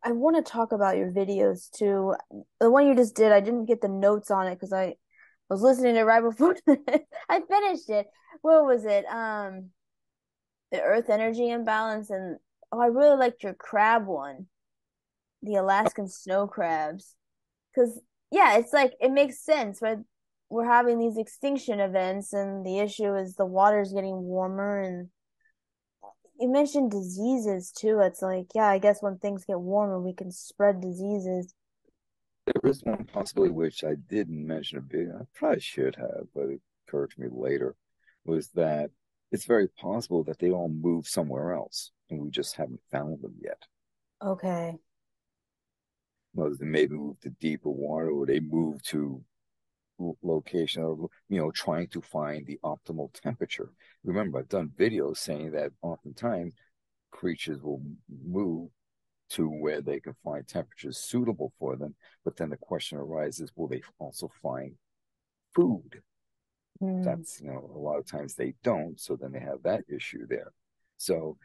I want to talk about your videos too. The one you just did, I didn't get the notes on it because I was listening to it right before I finished it. What was it? The Earth energy imbalance, and oh, I really liked your crab one, the Alaskan snow crabs. Because yeah, it's like it makes sense, right? We're having these extinction events, and the issue is the water's getting warmer, and you mentioned diseases too. It's like, yeah, I guess when things get warmer, we can spread diseases. There is one possibility which I didn't mention a bit. I probably should have, but it occurred to me later, was that it's very possible that they all moved somewhere else and we just haven't found them yet. Okay. Well, they maybe moved to deeper water or they moved to location of, trying to find the optimal temperature. Remember, I've done videos saying that oftentimes creatures will move to where they can find temperatures suitable for them. But then the question arises, will they also find food? Hmm. That's, a lot of times they don't. So then they have that issue there. So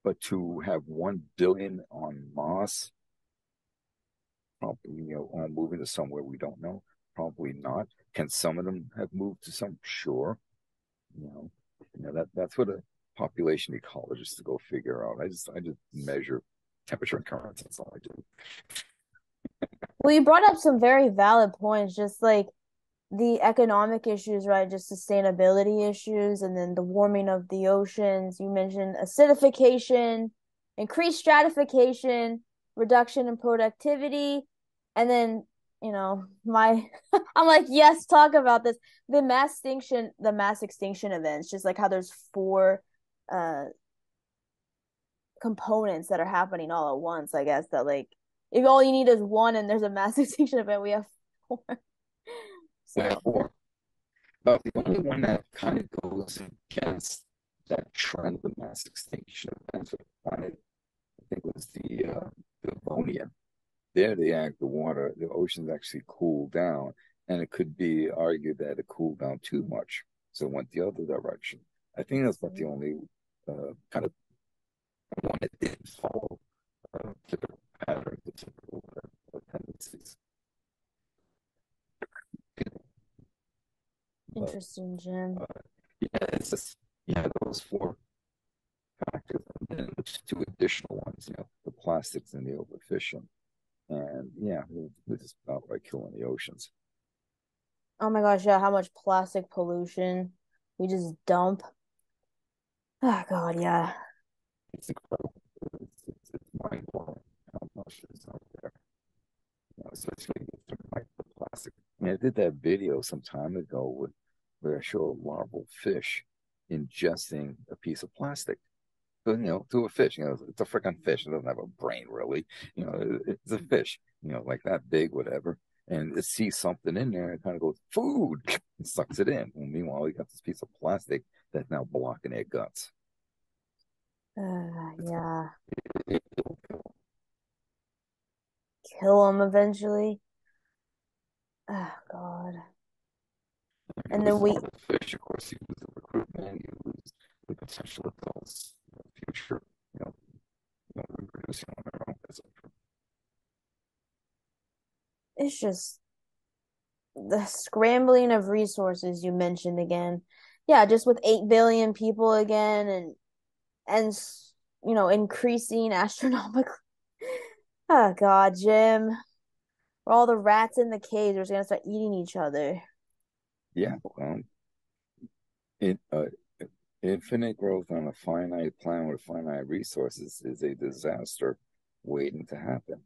but to have 1 billion on Mars, probably, all moving to somewhere we don't know, probably not. Can some of them have moved to some? Sure. You know, that's what a population ecologist to go figure out. I just measure temperature and currents. That's all I do. Well, you brought up some very valid points, just like the economic issues, right? Just sustainability issues, and then the warming of the oceans. You mentioned acidification, increased stratification, reduction in productivity, and then, my I'm like, yes, talk about this. The mass extinction events, just like how there's four uh components that are happening all at once, I guess that like if all you need is one and there's a mass extinction event, we have four. So Therefore, but the only one that kind of goes against that trend of mass extinction events of the planet, I think, was the Devonian. There, the oceans actually cooled down, and it could be argued that it cooled down too much, so it went the other direction. I think that's not the only kind of one that didn't follow typical patterns, the typical tendencies. But interesting, Jim. yeah, it's just those four factors, and then there's two additional ones. The plastics and the overfishing, and yeah, we're just outright killing the oceans. Oh my gosh, yeah, how much plastic pollution we just dump. Oh God, yeah. It's incredible. It's mind blowing how much is out there. Especially with the microplastic. I did that video some time ago where I show a larval fish ingesting a piece of plastic. But, to a fish, it's a freaking fish. It doesn't have a brain, really. It's a fish, like that big, whatever. And it sees something in there and kind of goes, food, and sucks it in. And meanwhile, we got this piece of plastic that's now blocking their guts. Yeah. Kill them eventually. Oh God. You And then lose all we, the fish, of course, you lose the recruitment, you lose the potential adults in the future, you know, reproducing on their own. it's just the scrambling of resources you mentioned again. Yeah, just with 8 billion people again and increasing astronomically. Oh God, Jim. All the rats in the cage are just gonna start eating each other. Yeah, it, infinite growth on a finite planet with finite resources is a disaster waiting to happen.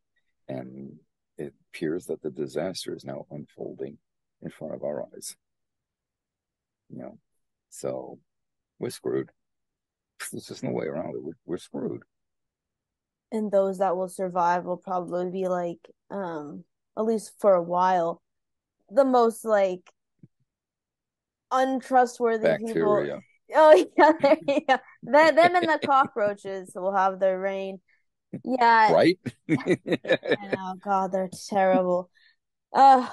And it appears that the disaster is now unfolding in front of our eyes. You know, so we're screwed. There's just no way around it. We're screwed. And those that will survive will probably be like, at least for a while, the most like untrustworthy people. Bacteria, Oh yeah, there you go. Them and the cockroaches will have their reign. Yeah, right? I know. God, they're terrible. Uh,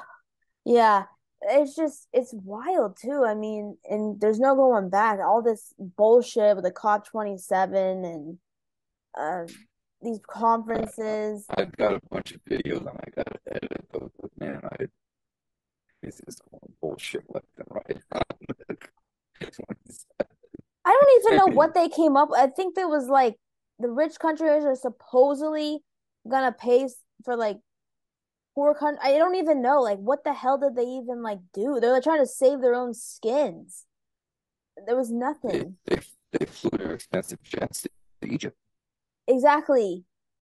yeah. It's wild too. I mean, and there's no going back. All this bullshit with the COP 27 and uh these conferences. I've got a bunch of videos and I gotta edit those, but man, it's just all bullshit left and right. I don't even I know mean, what they came up with. I think there was like the rich countries are supposedly gonna pay for like poor country. I don't even know. Like, what the hell did they even like do? They're like trying to save their own skins. There was they nothing. they they flew their expensive jets to Egypt. Exactly.